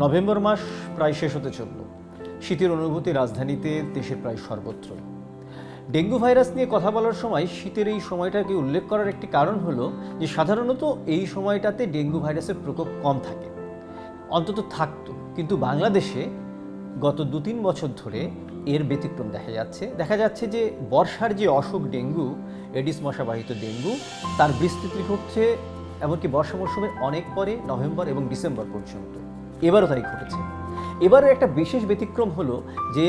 November মাস প্রায় শেষ হতে চলল। শীতের অনুভূতি রাজধানীতে, দেশের প্রায় সর্বত্র। ডেঙ্গু ভাইরাস নিয়ে কথা বলার সময় শীতের এই সময়টাকে উল্লেখ করার একটি কারণ হলো যে সাধারণত এই সময়টাতে ডেঙ্গু ভাইরাসের প্রকোপ কম থাকে, অন্তত থাকতো। কিন্তু বাংলাদেশে গত 2-3 বছর ধরে এর ব্যতিক্রম দেখা যাচ্ছে যে বর্ষার যে অসুখ ডেঙ্গু, এডিস মশাবাহিত ডেঙ্গু, তার বিস্তৃতি হচ্ছে এমনকি বর্ষা মৌসুমের অনেক পরে, নভেম্বর এবং ডিসেম্বর পর্যন্ত। এবারও তাই ঘটেছে। এবারের একটা বিশেষ ব্যতিক্রম হলো যে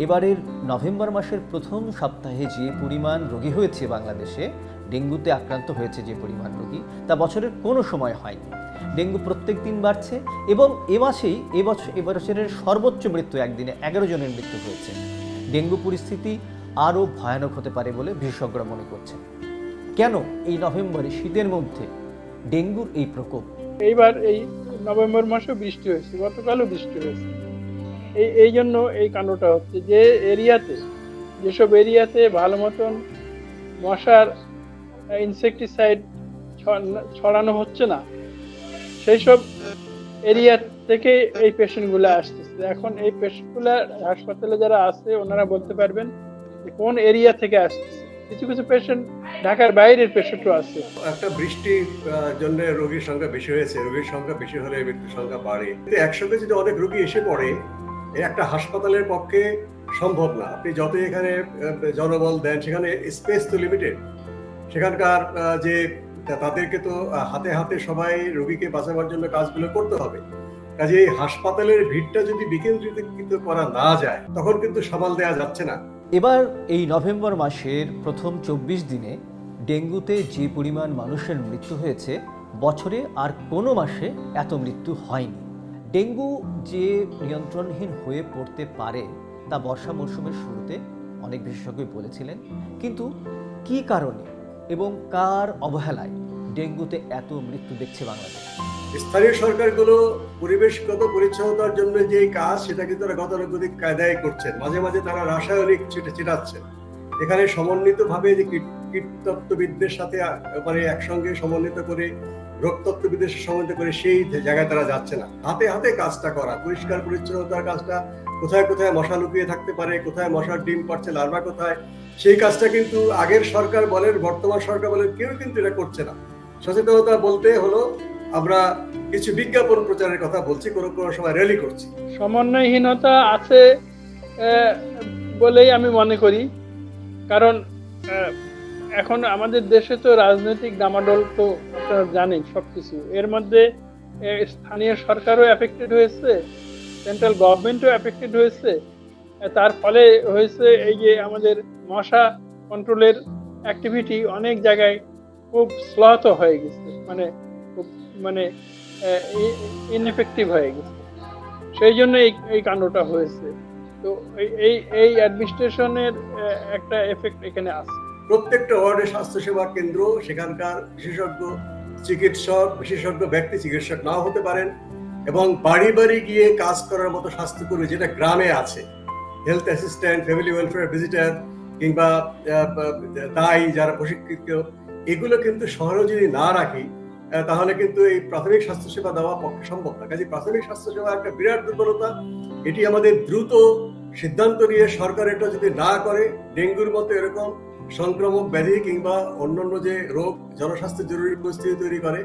এবারের নভেম্বর মাসের প্রথম সপ্তাহে যে পরিমাণ রোগী হয়েছে বাংলাদেশে, ডেঙ্গুতে আক্রান্ত হয়েছে যে পরিমাণ রোগী, তা বছরের কোনো সময় হয়নি। ডেঙ্গু প্রত্যেক দিন বাড়ছে এবং এবছরের সর্বোচ্চ মৃত্যু একদিনে 11 জনের মৃত্যু হয়েছে। ডেঙ্গু পরিস্থিতি আরও ভয়ানক হতে পারে বলে বিশেষজ্ঞরা মনে করছেন। কেন এই নভেম্বরে শীতের মধ্যে ডেঙ্গুর এই প্রকোপ? এইবার এই নভেম্বর মাসেও বৃষ্টি হয়েছে, গতকালও বৃষ্টি হয়েছে। এই জন্য এই কাণ্ডটা হচ্ছে যে যেসব এরিয়াতে ভালো মতন মশার ইনসেকটিসাইড ছড়ানো হচ্ছে না, সেই সব এরিয়া থেকে এই পেশেন্টগুলো আসতেছে। এখন এই পেশেন্টগুলো হাসপাতালে যারা আছে ওনারা বলতে পারবেন কোন এরিয়া থেকে আসতেছে। কিছু কিছু পেশেন্ট ঢাকার বাইরের পেশেন্টও আছে। একটা বৃষ্টির জন্য রোগীর সংখ্যা বেশি হয়েছে। রোগীর সংখ্যা বেশি হলে মৃত্যুর সংখ্যা বাড়ে। একসঙ্গে যদি অনেক রোগী এসে পড়ে, একটা হাসপাতালের পক্ষে সম্ভব না। আপনি যতই এখানে জনবল দেন, সেখানে স্পেস তো লিমিটেড। সেখানকার যে তাদেরকে তো হাতে হাতে সবাই রোগীকে বাঁচাবার জন্য কাজগুলো করতে হবে। কাজে এই হাসপাতালের ভিড়টা যদি বিকেন্দ্রীকৃত করা না যায়, তখন কিন্তু সামাল দেওয়া যাচ্ছে না। এবার এই নভেম্বর মাসের প্রথম 24 দিনে ডেঙ্গুতে যে পরিমাণ মানুষের মৃত্যু হয়েছে, বছরে আর কোনো মাসে এত মৃত্যু হয়নি। ডেঙ্গু যে নিয়ন্ত্রণহীন হয়ে পড়তে পারে তা বর্ষা মৌসুমের শুরুতে অনেক বিশেষজ্ঞই বলেছিলেন। কিন্তু কী কারণে এবং কার অবহেলায় ডেঙ্গুতে এত মৃত্যু দেখছে বাংলাদেশ? স্থানীয় সরকারগুলো পরিবেশগত পরিচ্ছন্নতার জন্য যে কাজ, সেটা কিন্তু তারা গতানুগতিক কায়দায় করছেন। মাঝে মাঝে তারা রাসায়নিক ছিটাচ্ছেন। এখানে সমন্বিতভাবে যে কীটতত্ত্ববিদদের সাথে একসঙ্গে সমন্বিত করে, রোগতত্ত্ববিদদের সমন্বিত করে সেই জায়গায় তারা যাচ্ছে না। হাতে হাতে কাজটা করা, পরিষ্কার পরিচ্ছন্নতার কাজটা, কোথায় কোথায় মশা লুকিয়ে থাকতে পারে, কোথায় মশার ডিম পাড়ছে, লার্ভা কোথায়, সেই কাজটা কিন্তু আগের সরকার বলেন, বর্তমান সরকার বলেন, কেউ কিন্তু এটা করছে না। সচেতনতা বলতে হলো আমরা কিছু বিজ্ঞাপন প্রচারের কথা বলছি, কোনো কোনো সময় র্যালি করছি। সমন্বয়হীনতা আছে বলেই আমি মনে করি। কারণ এখন আমাদের দেশে তো রাজনৈতিক ডামাডোল তো আপনারা জানেন সবকিছু। এর মধ্যে স্থানীয় সরকারও এফেক্টেড হয়েছে, সেন্ট্রাল গভর্নমেন্টও এফেক্টেড হয়েছে। তার ফলে হয়েছে এই যে আমাদের মশা কন্ট্রোলের অ্যাক্টিভিটি অনেক জায়গায় খুব স্লথ হয়ে গেছে, মানে ইনএফেক্টিভ হয়ে গেছে। সেই জন্য এই কাণ্ডটা হয়েছে। তো এই অ্যাডমিনিস্ট্রেশনের একটা এফেক্ট এখানে আছে। প্রত্যেকটা ওয়ার্ডে স্বাস্থ্যসেবা কেন্দ্র, সেখানকার বিশেষজ্ঞ চিকিৎসক, বিশেষজ্ঞ ব্যক্তি চিকিৎসক নাও হতে পারেন, এবং বাড়ি বাড়ি গিয়ে কাজ করার মতো স্বাস্থ্যকর্মী যেটা গ্রামে আছে, health assistant, family welfare visitor কিংবা দায়ী যারা প্রশিক্ষিত, এগুলো কিন্তু শহরে যদি না রাখি, তাহলে কিন্তু এই প্রাথমিক স্বাস্থ্যসেবা দেওয়া পক্ষে সম্ভব না। কাজে প্রাথমিক স্বাস্থ্যসেবা একটা বিরাট দুর্বলতা। এটি আমাদের দ্রুত সিদ্ধান্ত নিয়ে সরকার এটা যদি না করে, ডেঙ্গুর মতো এরকম সংক্রামক ব্যাধি কিংবা অন্যান্য যে রোগ জনস্বাস্থ্যের জরুরি পরিস্থিতি তৈরি করে,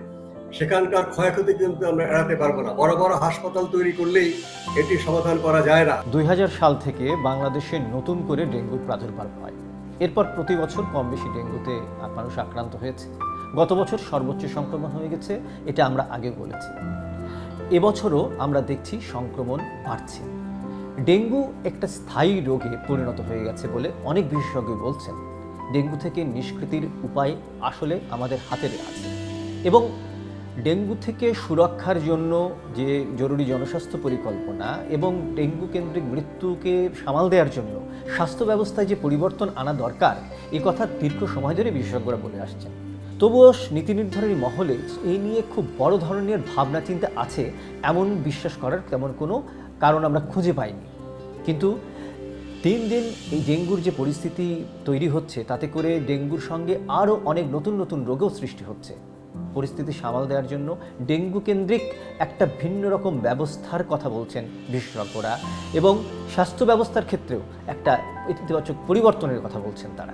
সেখানকার ক্ষয়ক্ষতি কিন্তু আমরা এড়াতে পারবো না। বড় বড় হাসপাতাল তৈরি করলেই এটি সমাধান করা যায় না। 2000 সাল থেকে বাংলাদেশে নতুন করে ডেঙ্গুর প্রাদুর্ভাব হয়। এরপর প্রতি বছর কম বেশি ডেঙ্গুতে মানুষ আক্রান্ত হয়েছে। গত বছর সর্বোচ্চ সংক্রমণ হয়ে গেছে, এটা আমরা আগে বলেছি। এবছরও আমরা দেখছি সংক্রমণ বাড়ছে। ডেঙ্গু একটা স্থায়ী রোগে পরিণত হয়ে গেছে বলে অনেক বিশেষজ্ঞ বলছেন। ডেঙ্গু থেকে নিষ্কৃতির উপায় আসলে আমাদের হাতে আছে, এবং ডেঙ্গু থেকে সুরক্ষার জন্য যে জরুরি জনস্বাস্থ্য পরিকল্পনা এবং ডেঙ্গু কেন্দ্রিক মৃত্যুকে সামাল দেওয়ার জন্য স্বাস্থ্য ব্যবস্থায় যে পরিবর্তন আনা দরকার, এই কথা দীর্ঘ সময় ধরে বিশেষজ্ঞরা বলে আসছেন। তবুও নীতি নির্ধারণী মহলে এই নিয়ে খুব বড় ধরনের ভাবনা চিন্তা আছে এমন বিশ্বাস করার তেমন কোনো কারণ আমরা খুঁজে পাইনি। কিন্তু দিন দিন এই ডেঙ্গুর যে পরিস্থিতি তৈরি হচ্ছে, তাতে করে ডেঙ্গুর সঙ্গে আরও অনেক নতুন নতুন রোগও সৃষ্টি হচ্ছে। পরিস্থিতি সামাল দেওয়ার জন্য ডেঙ্গু কেন্দ্রিক একটা ভিন্ন রকম ব্যবস্থার কথা বলছেন বিশেষজ্ঞরা, এবং স্বাস্থ্য ব্যবস্থার ক্ষেত্রেও একটা ইতিবাচক পরিবর্তনের কথা বলছেন তারা।